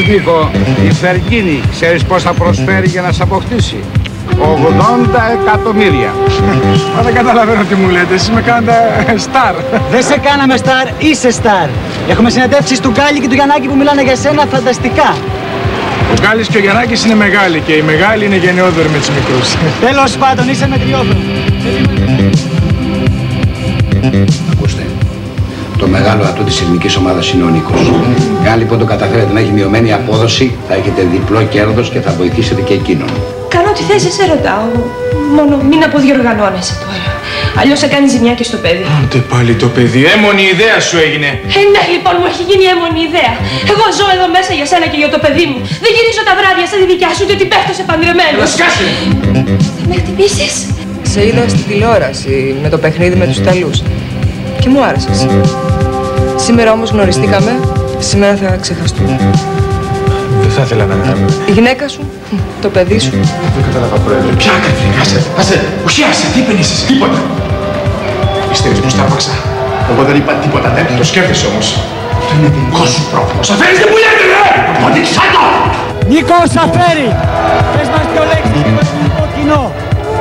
Νίκο, η Φεργίνη, ξέρεις πώς θα προσφέρει για να σε αποκτήσει? 80 εκατομμύρια. Μα δεν καταλαβαίνω τι μου λέτε, εσείς με κάνετε στάρ. Δεν σε κάναμε στάρ, είσαι στάρ. Έχουμε συνεντεύξεις του Γκάλη και του Γιαννάκη που μιλάνε για σένα φανταστικά. Ο Γκάλης και ο Γιαννάκης είναι μεγάλοι και οι μεγάλοι είναι γενναιόδοροι με τους μικρούς. Τέλος πάντων, είσαι μετριόδωρος. Ακούστε, το μεγάλο ατού της ελληνικής ομάδας είναι ο Νίκος. Αν λοιπόν το καταφέρετε να έχει μειωμένη απόδοση, θα έχετε διπλό κέρδος και θα βοηθήσετε και εκείνον. Κάνω ό,τι θες, σε ρωτάω. Μόνο μην αποδιοργανώνεσαι τώρα. Αλλιώς θα κάνει ζημιά και στο παιδί. Άντε πάλι το παιδί, έμονη ιδέα σου έγινε. Ναι, λοιπόν, μου έχει γίνει έμονη ιδέα. Εγώ ζω εδώ μέσα για σένα και για το παιδί μου. Δεν γυρίζω τα βράδια σαν τη δικιά σου, ότι πέφτω σε παντρεμένο. Σκάσε! Θα με χτυπήσεις? Σε είδα στην τηλεόραση με το παιχνίδι με τους Ιταλούς και μου άρεσες. Σήμερα όμως γνωριστήκαμε, σήμερα θα ξεχαστούμε. Δεν θα ήθελα να... Η γυναίκα σου, το παιδί σου. Δεν κατάλαβα, πρόεδρε. Ποια άκρη, άσε, ουσιάσε, τι πενήσεις, τίποτα. Πιστεύεις πως τα άπαξα? Εγώ δεν είπα τίποτα τέτοιο. Το σκέφτεσαι όμως. Αυτό είναι δικό σου πρόβλημα. Σαφέρης δεν μου λέτε, ρε! Αποδείξα το! Νίκο Σαφέρη, πες μας δυο λέξεις για το ελληνικό κοινό.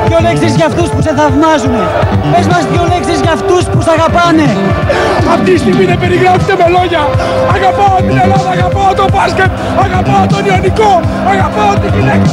Δυο λέξεις για αυτούς που σε θαυμάζουνε. Πες μας δυο λέξεις για αυτούς που σε αγαπάνε. Αυτή τη στιγμή δεν περιγράφεται με λόγια. Αγαπάω την Ελλάδα, αγαπάω το μπάσκετ, αγαπάω τον Ιωνικό, αγαπάω τη γυναίκα.